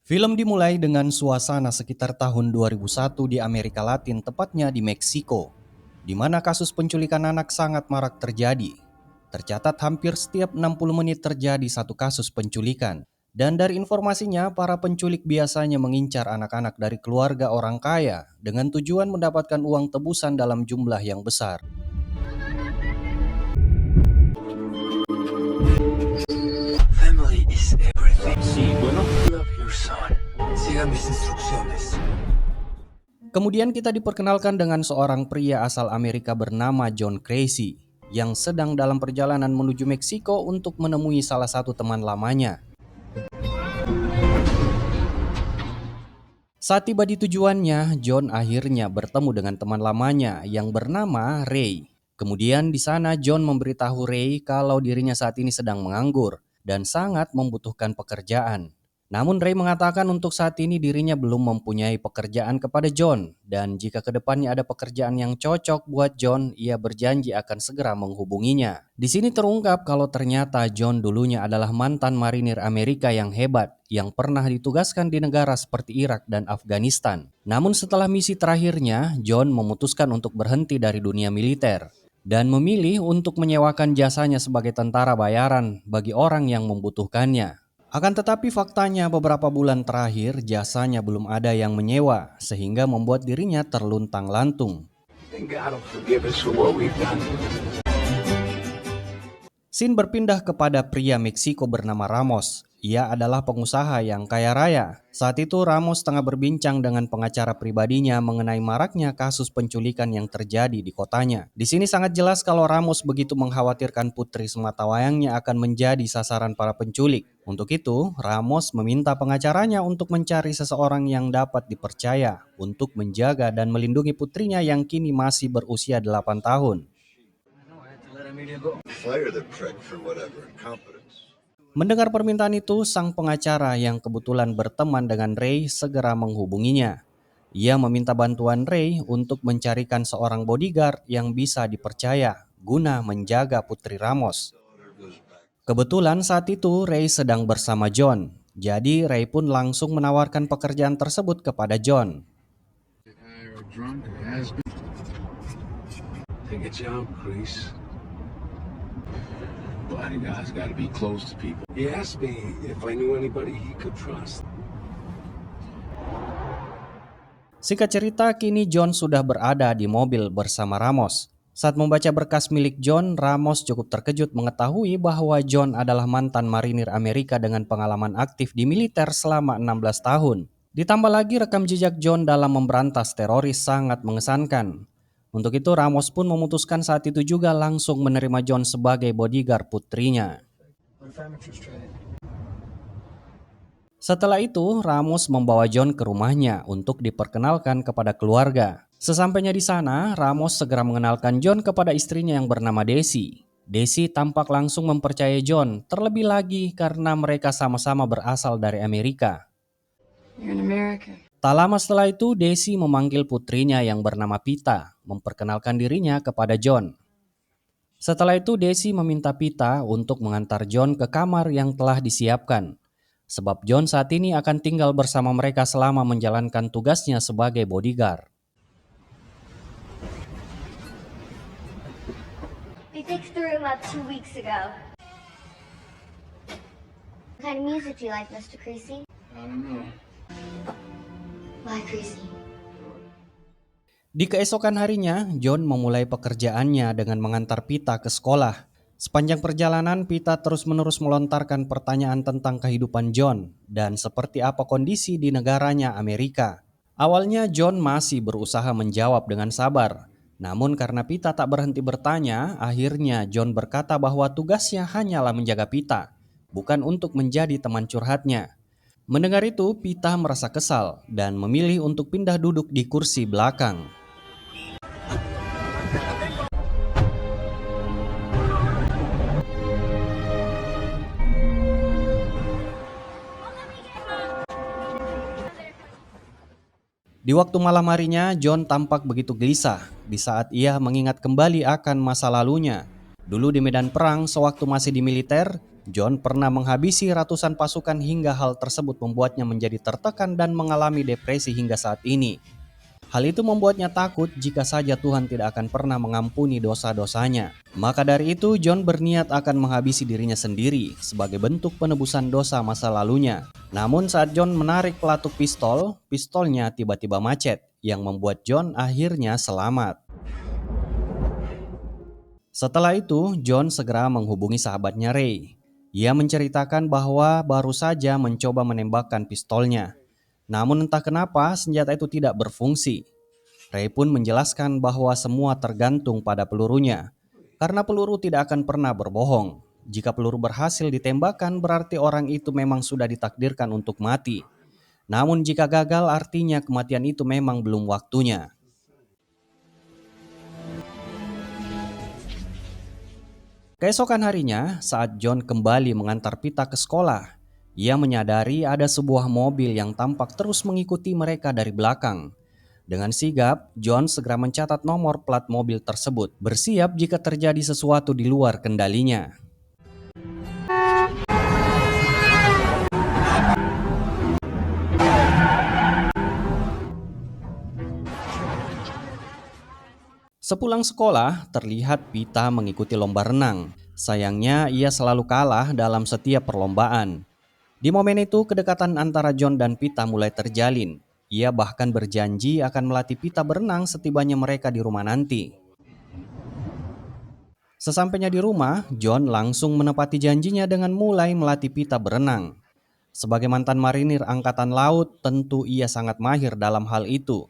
Film dimulai dengan suasana sekitar tahun 2001 di Amerika Latin, tepatnya di Meksiko, di mana kasus penculikan anak sangat marak terjadi. Tercatat hampir setiap 60 menit terjadi satu kasus penculikan. Dan dari informasinya, para penculik biasanya mengincar anak-anak dari keluarga orang kaya dengan tujuan mendapatkan uang tebusan dalam jumlah yang besar. Family is everything. Sí, bueno. Love your son. Sigan mis instrucciones. Kemudian kita diperkenalkan dengan seorang pria asal Amerika bernama John Crazy yang sedang dalam perjalanan menuju Meksiko untuk menemui salah satu teman lamanya. Saat tiba di tujuannya, John akhirnya bertemu dengan teman lamanya yang bernama Ray. Kemudian di sana John memberitahu Ray kalau dirinya saat ini sedang menganggur dan sangat membutuhkan pekerjaan. Namun Ray mengatakan untuk saat ini dirinya belum mempunyai pekerjaan kepada John, dan jika kedepannya ada pekerjaan yang cocok buat John, ia berjanji akan segera menghubunginya. Di sini terungkap kalau ternyata John dulunya adalah mantan marinir Amerika yang hebat, yang pernah ditugaskan di negara seperti Irak dan Afghanistan. Namun setelah misi terakhirnya, John memutuskan untuk berhenti dari dunia militer dan memilih untuk menyewakan jasanya sebagai tentara bayaran bagi orang yang membutuhkannya. Akan tetapi faktanya beberapa bulan terakhir jasanya belum ada yang menyewa, sehingga membuat dirinya terluntang-lantung. And God will forgive us for what we've done. Scene berpindah kepada pria Meksiko bernama Ramos. Ia adalah pengusaha yang kaya raya. Saat itu Ramos tengah berbincang dengan pengacara pribadinya mengenai maraknya kasus penculikan yang terjadi di kotanya. Di sini sangat jelas kalau Ramos begitu mengkhawatirkan putri sematawayangnya akan menjadi sasaran para penculik. Untuk itu, Ramos meminta pengacaranya untuk mencari seseorang yang dapat dipercaya untuk menjaga dan melindungi putrinya yang kini masih berusia 8 tahun. Fire the prick for whatever incompetence. Mendengar permintaan itu, sang pengacara yang kebetulan berteman dengan Ray segera menghubunginya. Ia meminta bantuan Ray untuk mencarikan seorang bodyguard yang bisa dipercaya guna menjaga putri Ramos. Kebetulan saat itu Ray sedang bersama John, jadi Ray pun langsung menawarkan pekerjaan tersebut kepada John. Take a job, Chris. Bodyguard's got to be close to people. He asked me if I knew anybody he could trust. Singkat cerita, kini John sudah berada di mobil bersama Ramos. Saat membaca berkas milik John, Ramos cukup terkejut mengetahui bahwa John adalah mantan marinir Amerika dengan pengalaman aktif di militer selama 16 tahun. Ditambah lagi rekam jejak John dalam memberantas teroris sangat mengesankan. Untuk itu Ramos pun memutuskan saat itu juga langsung menerima John sebagai bodyguard putrinya. Setelah itu, Ramos membawa John ke rumahnya untuk diperkenalkan kepada keluarga. Sesampainya di sana, Ramos segera mengenalkan John kepada istrinya yang bernama Desi. Desi tampak langsung mempercayai John, terlebih lagi karena mereka sama-sama berasal dari Amerika. You're an American. Tak lama setelah itu, Desi memanggil putrinya yang bernama Pita, memperkenalkan dirinya kepada John. Setelah itu, Desi meminta Pita untuk mengantar John ke kamar yang telah disiapkan. Sebab John saat ini akan tinggal bersama mereka selama menjalankan tugasnya sebagai bodyguard. We fixed the room up 2 weeks ago. What kind of music do you like, Mr. Creasy? I don't know. Why, Creasy? Di keesokan harinya, John memulai pekerjaannya dengan mengantar Pita ke sekolah. Sepanjang perjalanan, Pita terus-menerus melontarkan pertanyaan tentang kehidupan John dan seperti apa kondisi di negaranya Amerika. Awalnya John masih berusaha menjawab dengan sabar. Namun karena Pita tak berhenti bertanya, akhirnya John berkata bahwa tugasnya hanyalah menjaga Pita, bukan untuk menjadi teman curhatnya. Mendengar itu, Pita merasa kesal dan memilih untuk pindah duduk di kursi belakang. Di waktu malam harinya, John tampak begitu gelisah di saat ia mengingat kembali akan masa lalunya. Dulu di medan perang, sewaktu masih di militer, John pernah menghabisi ratusan pasukan hingga hal tersebut membuatnya menjadi tertekan dan mengalami depresi hingga saat ini. Hal itu membuatnya takut jika saja Tuhan tidak akan pernah mengampuni dosa-dosanya. Maka dari itu John berniat akan menghabisi dirinya sendiri sebagai bentuk penebusan dosa masa lalunya. Namun saat John menarik pelatuk pistolnya tiba-tiba macet yang membuat John akhirnya selamat. Setelah itu, John segera menghubungi sahabatnya Ray. Ia menceritakan bahwa baru saja mencoba menembakkan pistolnya. Namun entah kenapa senjata itu tidak berfungsi. Ray pun menjelaskan bahwa semua tergantung pada pelurunya. Karena peluru tidak akan pernah berbohong. Jika peluru berhasil ditembakkan berarti orang itu memang sudah ditakdirkan untuk mati. Namun jika gagal artinya kematian itu memang belum waktunya. Keesokan harinya, saat John kembali mengantar Pita ke sekolah, ia menyadari ada sebuah mobil yang tampak terus mengikuti mereka dari belakang. Dengan sigap, John segera mencatat nomor plat mobil tersebut, bersiap jika terjadi sesuatu di luar kendalinya. Sepulang sekolah, terlihat Pita mengikuti lomba renang. Sayangnya, ia selalu kalah dalam setiap perlombaan. Di momen itu, kedekatan antara John dan Pita mulai terjalin. Ia bahkan berjanji akan melatih Pita berenang setibanya mereka di rumah nanti. Sesampainya di rumah, John langsung menepati janjinya dengan mulai melatih Pita berenang. Sebagai mantan marinir angkatan laut, tentu ia sangat mahir dalam hal itu.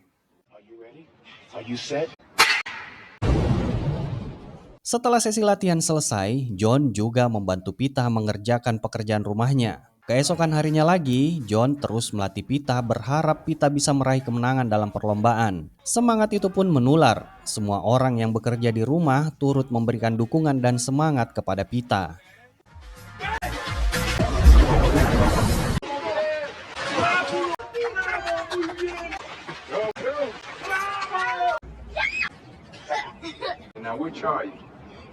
Setelah sesi latihan selesai, John juga membantu Pita mengerjakan pekerjaan rumahnya. Keesokan harinya lagi, John terus melatih Pita berharap Pita bisa meraih kemenangan dalam perlombaan. Semangat itu pun menular. Semua orang yang bekerja di rumah turut memberikan dukungan dan semangat kepada Pita. Now which are you?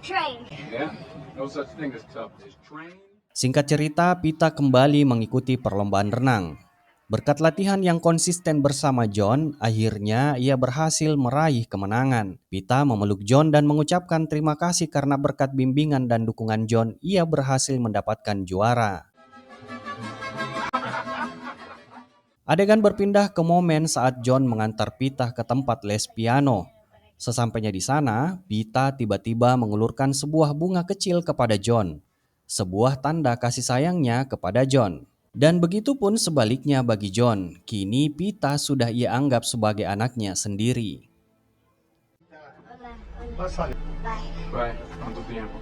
Train. Yeah? No such thing as tough. Just train. Singkat cerita, Pita kembali mengikuti perlombaan renang. Berkat latihan yang konsisten bersama John, akhirnya ia berhasil meraih kemenangan. Pita memeluk John dan mengucapkan terima kasih karena berkat bimbingan dan dukungan John, ia berhasil mendapatkan juara. Adegan berpindah ke momen saat John mengantar Pita ke tempat les piano. Sesampainya di sana, Pita tiba-tiba mengulurkan sebuah bunga kecil kepada John. Sebuah tanda kasih sayangnya kepada John. Dan begitu pun sebaliknya bagi John. Kini Pita sudah ia anggap sebagai anaknya sendiri. Bye. Bye. Tanto tiempo.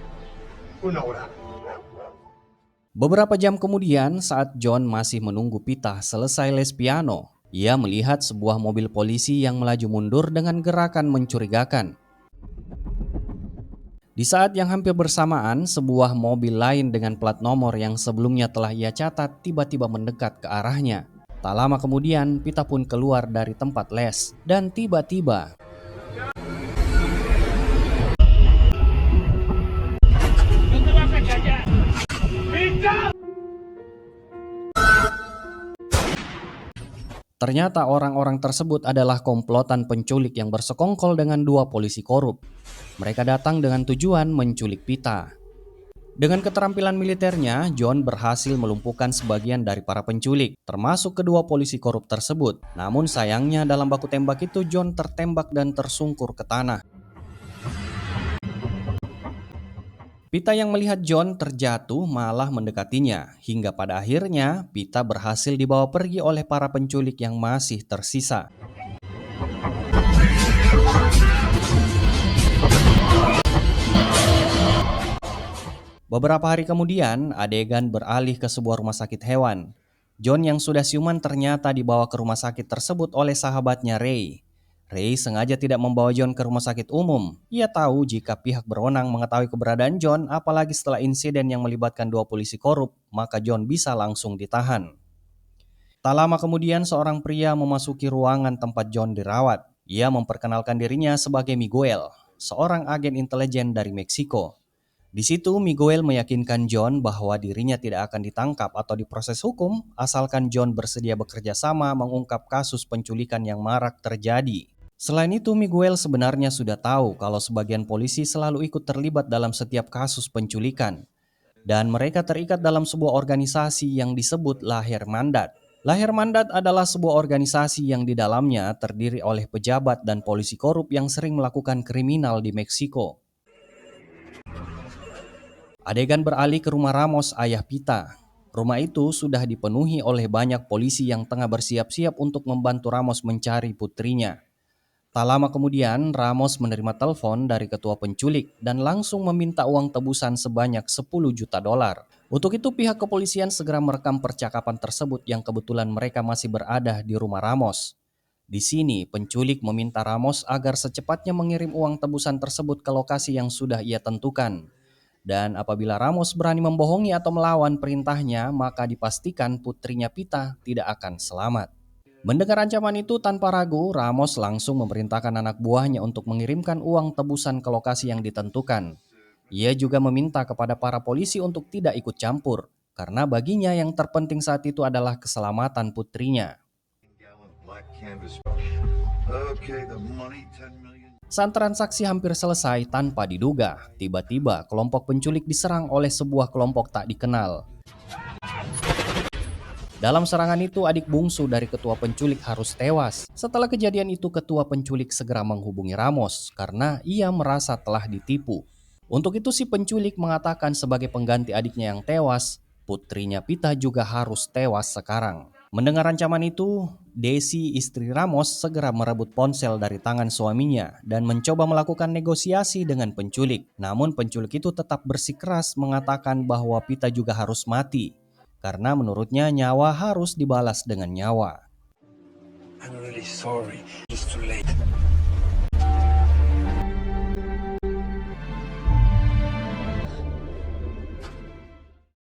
Una hora. Beberapa jam kemudian saat John masih menunggu Pita selesai les piano, ia melihat sebuah mobil polisi yang melaju mundur dengan gerakan mencurigakan. Di saat yang hampir bersamaan, sebuah mobil lain dengan plat nomor yang sebelumnya telah ia catat tiba-tiba mendekat ke arahnya. Tak lama kemudian, Pita pun keluar dari tempat les dan tiba-tiba ternyata orang-orang tersebut adalah komplotan penculik yang bersekongkol dengan dua polisi korup. Mereka datang dengan tujuan menculik Pita. Dengan keterampilan militernya, John berhasil melumpuhkan sebagian dari para penculik, termasuk kedua polisi korup tersebut. Namun sayangnya dalam baku tembak itu John tertembak dan tersungkur ke tanah. Pita yang melihat John terjatuh malah mendekatinya, hingga pada akhirnya Pita berhasil dibawa pergi oleh para penculik yang masih tersisa. Beberapa hari kemudian, adegan beralih ke sebuah rumah sakit hewan. John yang sudah siuman ternyata dibawa ke rumah sakit tersebut oleh sahabatnya Ray. Ray sengaja tidak membawa John ke rumah sakit umum. Ia tahu jika pihak berwenang mengetahui keberadaan John, apalagi setelah insiden yang melibatkan dua polisi korup, maka John bisa langsung ditahan. Tak lama kemudian seorang pria memasuki ruangan tempat John dirawat. Ia memperkenalkan dirinya sebagai Miguel, seorang agen intelijen dari Meksiko. Di situ Miguel meyakinkan John bahwa dirinya tidak akan ditangkap atau diproses hukum asalkan John bersedia bekerja sama mengungkap kasus penculikan yang marak terjadi. Selain itu, Miguel sebenarnya sudah tahu kalau sebagian polisi selalu ikut terlibat dalam setiap kasus penculikan. Dan mereka terikat dalam sebuah organisasi yang disebut La Hermandad. La Hermandad adalah sebuah organisasi yang di dalamnya terdiri oleh pejabat dan polisi korup yang sering melakukan kriminal di Meksiko. Adegan beralih ke rumah Ramos, ayah Pita. Rumah itu sudah dipenuhi oleh banyak polisi yang tengah bersiap-siap untuk membantu Ramos mencari putrinya. Tak lama kemudian, Ramos menerima telepon dari ketua penculik dan langsung meminta uang tebusan sebanyak 10 juta dolar. Untuk itu pihak kepolisian segera merekam percakapan tersebut yang kebetulan mereka masih berada di rumah Ramos. Di sini, penculik meminta Ramos agar secepatnya mengirim uang tebusan tersebut ke lokasi yang sudah ia tentukan. Dan apabila Ramos berani membohongi atau melawan perintahnya, maka dipastikan putrinya Pita tidak akan selamat. Mendengar ancaman itu tanpa ragu, Ramos langsung memerintahkan anak buahnya untuk mengirimkan uang tebusan ke lokasi yang ditentukan. Ia juga meminta kepada para polisi untuk tidak ikut campur, karena baginya yang terpenting saat itu adalah keselamatan putrinya. Black canvas. Okay, the money, 10 million. Saat transaksi hampir selesai tanpa diduga, tiba-tiba kelompok penculik diserang oleh sebuah kelompok tak dikenal. Dalam serangan itu, adik bungsu dari ketua penculik harus tewas. Setelah kejadian itu, ketua penculik segera menghubungi Ramos karena ia merasa telah ditipu. Untuk itu si penculik mengatakan sebagai pengganti adiknya yang tewas, putrinya Pita juga harus tewas sekarang. Mendengar ancaman itu, Desi, istri Ramos, segera merebut ponsel dari tangan suaminya dan mencoba melakukan negosiasi dengan penculik. Namun penculik itu tetap bersikeras mengatakan bahwa Pita juga harus mati, karena menurutnya nyawa harus dibalas dengan nyawa. I'm really sorry. It's too late.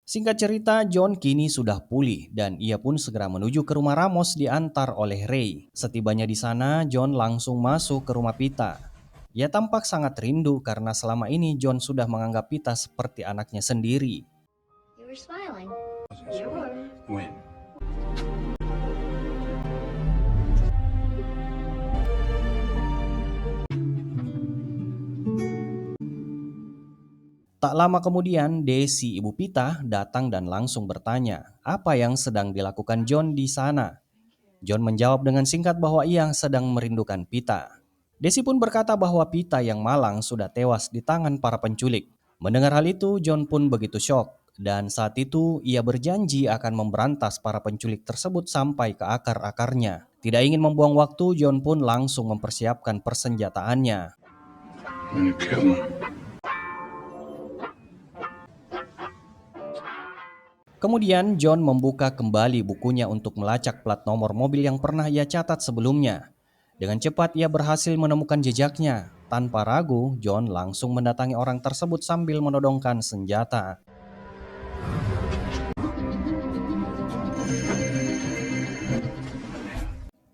Singkat cerita, John kini sudah pulih dan ia pun segera menuju ke rumah Ramos diantar oleh Ray. Setibanya di sana, John langsung masuk ke rumah Pita. Ia tampak sangat rindu karena selama ini John sudah menganggap Pita seperti anaknya sendiri. You were smiling. You were. When? Tak lama kemudian, Desi, ibu Pita, datang dan langsung bertanya apa yang sedang dilakukan John di sana. John menjawab dengan singkat bahwa ia sedang merindukan Pita. Desi pun berkata bahwa Pita yang malang sudah tewas di tangan para penculik. Mendengar hal itu, John pun begitu syok. Dan saat itu ia berjanji akan memberantas para penculik tersebut sampai ke akar-akarnya. Tidak ingin membuang waktu, John pun langsung mempersiapkan persenjataannya. I'm gonna kill him. Kemudian John membuka kembali bukunya untuk melacak plat nomor mobil yang pernah ia catat sebelumnya. Dengan cepat ia berhasil menemukan jejaknya. Tanpa ragu, John langsung mendatangi orang tersebut sambil menodongkan senjata.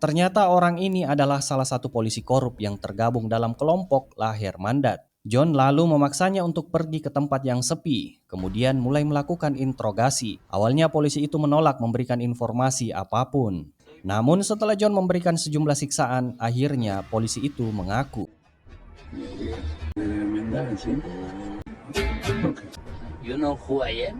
Ternyata orang ini adalah salah satu polisi korup yang tergabung dalam kelompok La Hermandad. John lalu memaksanya untuk pergi ke tempat yang sepi, kemudian mulai melakukan interogasi. Awalnya polisi itu menolak memberikan informasi apapun. Namun setelah John memberikan sejumlah siksaan, akhirnya polisi itu mengaku. You know who I am?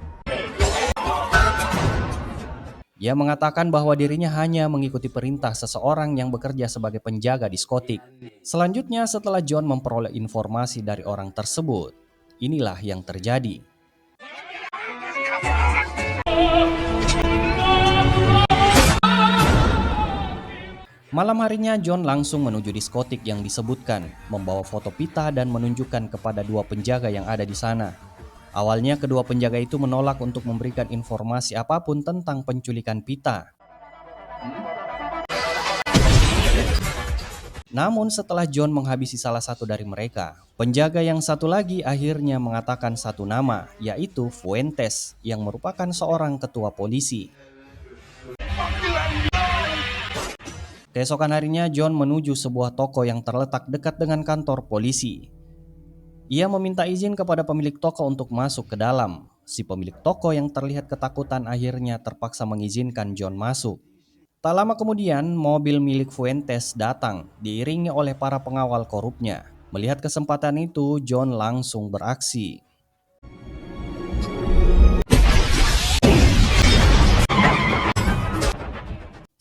Ia mengatakan bahwa dirinya hanya mengikuti perintah seseorang yang bekerja sebagai penjaga diskotik. Selanjutnya setelah John memperoleh informasi dari orang tersebut, inilah yang terjadi. Malam harinya John langsung menuju diskotik yang disebutkan, membawa foto Pita dan menunjukkan kepada dua penjaga yang ada di sana. Awalnya kedua penjaga itu menolak untuk memberikan informasi apapun tentang penculikan Pita. Namun setelah John menghabisi salah satu dari mereka, penjaga yang satu lagi akhirnya mengatakan satu nama, yaitu Fuentes, yang merupakan seorang ketua polisi. Keesokan harinya John menuju sebuah toko yang terletak dekat dengan kantor polisi. Ia meminta izin kepada pemilik toko untuk masuk ke dalam. Si pemilik toko yang terlihat ketakutan akhirnya terpaksa mengizinkan John masuk. Tak lama kemudian, mobil milik Fuentes datang, diiringi oleh para pengawal korupnya. Melihat kesempatan itu, John langsung beraksi.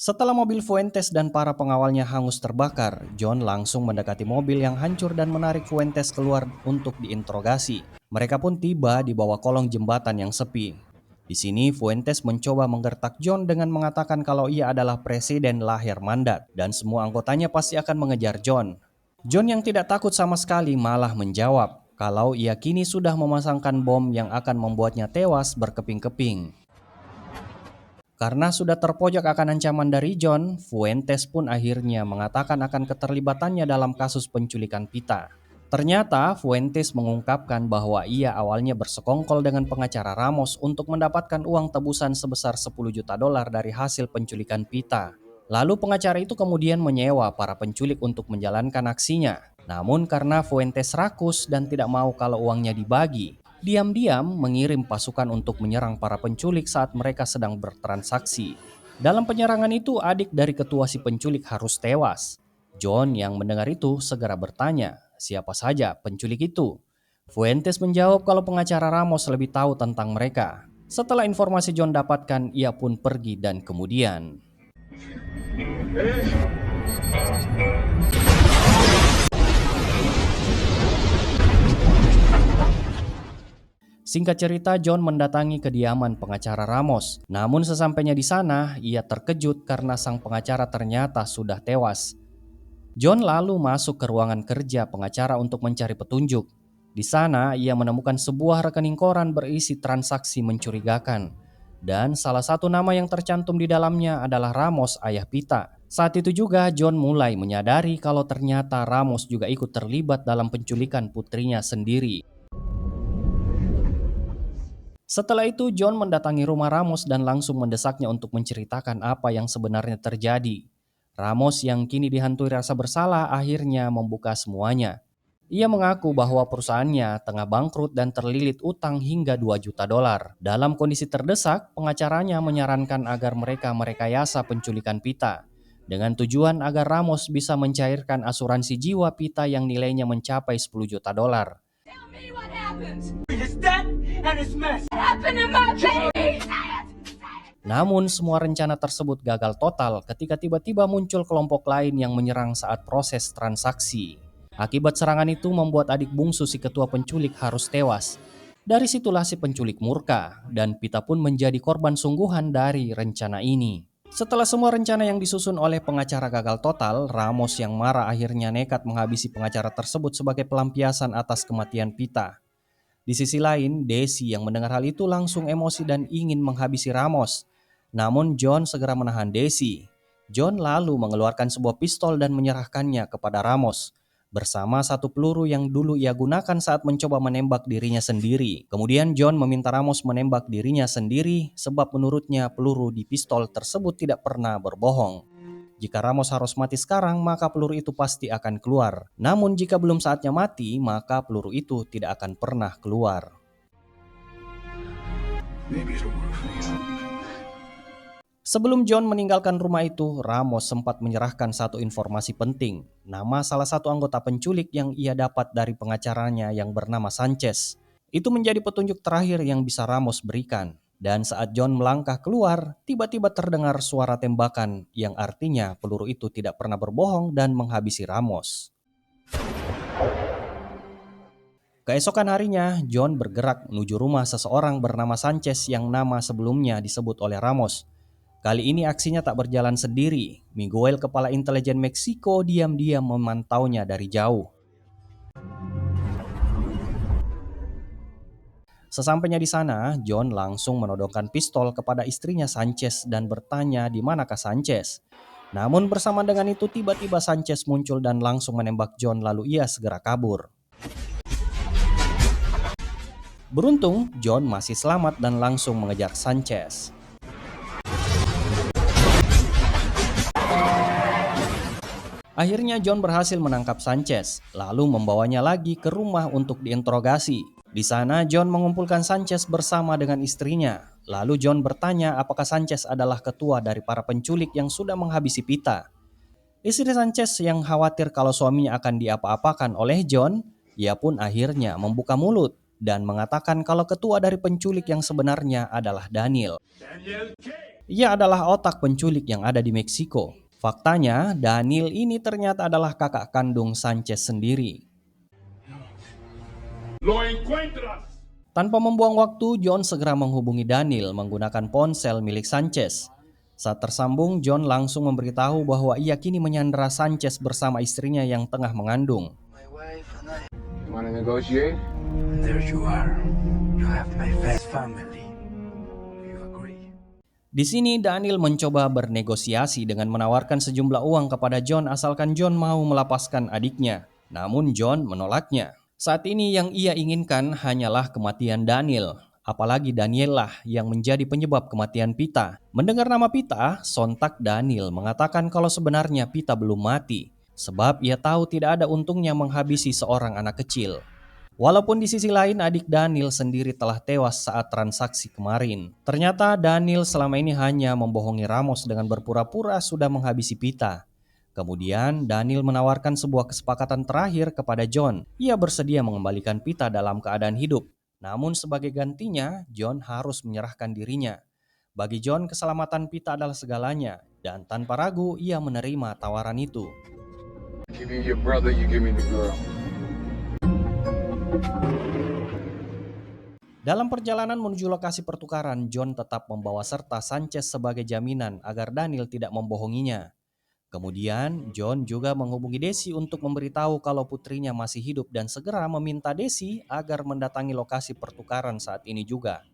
Setelah mobil Fuentes dan para pengawalnya hangus terbakar, John langsung mendekati mobil yang hancur dan menarik Fuentes keluar untuk diinterogasi. Mereka pun tiba di bawah kolong jembatan yang sepi. Di sini Fuentes mencoba menggertak John dengan mengatakan kalau ia adalah presiden lahir mandat dan semua anggotanya pasti akan mengejar John. John yang tidak takut sama sekali malah menjawab kalau ia kini sudah memasangkan bom yang akan membuatnya tewas berkeping-keping. Karena sudah terpojok akan ancaman dari John, Fuentes pun akhirnya mengatakan akan keterlibatannya dalam kasus penculikan Pita. Ternyata Fuentes mengungkapkan bahwa ia awalnya bersekongkol dengan pengacara Ramos untuk mendapatkan uang tebusan sebesar 10 juta dolar dari hasil penculikan Pita. Lalu pengacara itu kemudian menyewa para penculik untuk menjalankan aksinya. Namun karena Fuentes rakus dan tidak mau kalau uangnya dibagi, diam-diam mengirim pasukan untuk menyerang para penculik saat mereka sedang bertransaksi. Dalam penyerangan itu, adik dari ketua si penculik harus tewas. John yang mendengar itu segera bertanya, siapa saja penculik itu? Fuentes menjawab kalau pengacara Ramos lebih tahu tentang mereka. Setelah informasi John dapatkan, ia pun pergi dan kemudian... Singkat cerita, John mendatangi kediaman pengacara Ramos. Namun sesampainya di sana, ia terkejut karena sang pengacara ternyata sudah tewas. John lalu masuk ke ruangan kerja pengacara untuk mencari petunjuk. Di sana, ia menemukan sebuah rekening koran berisi transaksi mencurigakan. Dan salah satu nama yang tercantum di dalamnya adalah Ramos, ayah Pita. Saat itu juga, John mulai menyadari kalau ternyata Ramos juga ikut terlibat dalam penculikan putrinya sendiri. Setelah itu, John mendatangi rumah Ramos dan langsung mendesaknya untuk menceritakan apa yang sebenarnya terjadi. Ramos yang kini dihantui rasa bersalah akhirnya membuka semuanya. Ia mengaku bahwa perusahaannya tengah bangkrut dan terlilit utang hingga 2 juta dolar. Dalam kondisi terdesak, pengacaranya menyarankan agar mereka merekayasa penculikan Pita, dengan tujuan agar Ramos bisa mencairkan asuransi jiwa Pita yang nilainya mencapai 10 juta dolar. Namun semua rencana tersebut gagal total ketika tiba-tiba muncul kelompok lain yang menyerang saat proses transaksi. Akibat serangan itu membuat adik bungsu si ketua penculik harus tewas. Dari situlah si penculik murka dan Pita pun menjadi korban sungguhan dari rencana ini. Setelah semua rencana yang disusun oleh pengacara gagal total, Ramos yang marah akhirnya nekat menghabisi pengacara tersebut sebagai pelampiasan atas kematian Pita. Di sisi lain, Desi yang mendengar hal itu langsung emosi dan ingin menghabisi Ramos. Namun John segera menahan Desi. John lalu mengeluarkan sebuah pistol dan menyerahkannya kepada Ramos, bersama satu peluru yang dulu ia gunakan saat mencoba menembak dirinya sendiri. Kemudian John meminta Ramos menembak dirinya sendiri sebab menurutnya peluru di pistol tersebut tidak pernah berbohong. Jika Ramos harus mati sekarang, maka peluru itu pasti akan keluar. Namun jika belum saatnya mati, maka peluru itu tidak akan pernah keluar. Sebelum John meninggalkan rumah itu, Ramos sempat menyerahkan satu informasi penting, nama salah satu anggota penculik yang ia dapat dari pengacaranya yang bernama Sanchez. Itu menjadi petunjuk terakhir yang bisa Ramos berikan. Dan saat John melangkah keluar, tiba-tiba terdengar suara tembakan yang artinya peluru itu tidak pernah berbohong dan menghabisi Ramos. Keesokan harinya, John bergerak menuju rumah seseorang bernama Sanchez yang nama sebelumnya disebut oleh Ramos. Kali ini aksinya tak berjalan sendiri. Miguel, kepala intelijen Meksiko, diam-diam memantaunya dari jauh. Sesampainya di sana, John langsung menodongkan pistol kepada istrinya Sanchez dan bertanya di manakah Sanchez. Namun bersama dengan itu tiba-tiba Sanchez muncul dan langsung menembak John lalu ia segera kabur. Beruntung, John masih selamat dan langsung mengejar Sanchez. Akhirnya John berhasil menangkap Sanchez, lalu membawanya lagi ke rumah untuk diinterogasi. Di sana John mengumpulkan Sanchez bersama dengan istrinya. Lalu John bertanya apakah Sanchez adalah ketua dari para penculik yang sudah menghabisi Pita. Istri Sanchez yang khawatir kalau suaminya akan diapa-apakan oleh John, ia pun akhirnya membuka mulut dan mengatakan kalau ketua dari penculik yang sebenarnya adalah Daniel. Ia adalah otak penculik yang ada di Meksiko. Faktanya, Daniel ini ternyata adalah kakak kandung Sanchez sendiri. ¡Lo encuentras! Tanpa membuang waktu, John segera menghubungi Daniel menggunakan ponsel milik Sanchez. Saat tersambung, John langsung memberitahu bahwa ia kini menyandera Sanchez bersama istrinya yang tengah mengandung. My wife and I. You want to negotiate? And there you are. You have my best family. Do you agree? Di sini Daniel mencoba bernegosiasi dengan menawarkan sejumlah uang kepada John asalkan John mau melepaskan adiknya. Namun John menolaknya. Saat ini yang ia inginkan hanyalah kematian Daniel. Apalagi Daniel lah yang menjadi penyebab kematian Pita. Mendengar nama Pita, sontak Daniel mengatakan kalau sebenarnya Pita belum mati. Sebab ia tahu tidak ada untungnya menghabisi seorang anak kecil. Walaupun di sisi lain adik Daniel sendiri telah tewas saat transaksi kemarin. Ternyata Daniel selama ini hanya membohongi Ramos dengan berpura-pura sudah menghabisi Pita. Kemudian Daniel menawarkan sebuah kesepakatan terakhir kepada John. Ia bersedia mengembalikan Pita dalam keadaan hidup. Namun sebagai gantinya, John harus menyerahkan dirinya. Bagi John, keselamatan Pita adalah segalanya. Dan tanpa ragu, ia menerima tawaran itu. Give me your brother, you give me the girl. Dalam perjalanan menuju lokasi pertukaran, John tetap membawa serta Sanchez sebagai jaminan agar Daniel tidak membohonginya. Kemudian, John juga menghubungi Desi untuk memberitahu kalau putrinya masih hidup dan segera meminta Desi agar mendatangi lokasi pertukaran saat ini juga.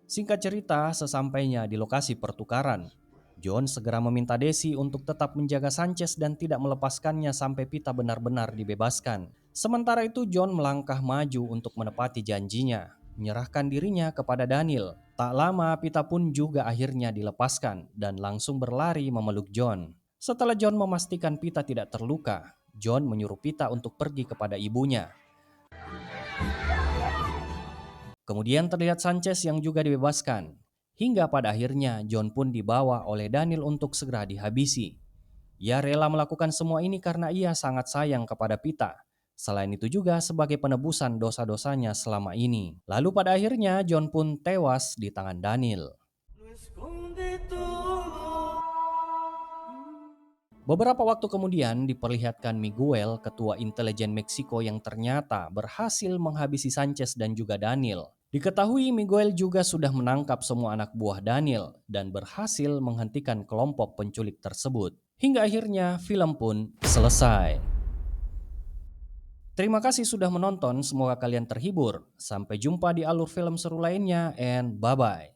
Singkat cerita, sesampainya di lokasi pertukaran, John segera meminta Desi untuk tetap menjaga Sanchez dan tidak melepaskannya sampai Pita benar-benar dibebaskan. Sementara itu John melangkah maju untuk menepati janjinya, menyerahkan dirinya kepada Daniel. Tak lama Pita pun juga akhirnya dilepaskan dan langsung berlari memeluk John. Setelah John memastikan Pita tidak terluka, John menyuruh Pita untuk pergi kepada ibunya. Kemudian terlihat Sanchez yang juga dibebaskan. Hingga pada akhirnya John pun dibawa oleh Daniel untuk segera dihabisi. Ia rela melakukan semua ini karena ia sangat sayang kepada Pita. Selain itu juga sebagai penebusan dosa-dosanya selama ini. Lalu pada akhirnya John pun tewas di tangan Daniel. Beberapa waktu kemudian diperlihatkan Miguel, ketua intelijen Meksiko yang ternyata berhasil menghabisi Sanchez dan juga Daniel. Diketahui Miguel juga sudah menangkap semua anak buah Daniel dan berhasil menghentikan kelompok penculik tersebut. Hingga akhirnya film pun selesai. Terima kasih sudah menonton, semoga kalian terhibur. Sampai jumpa di alur film seru lainnya and bye-bye.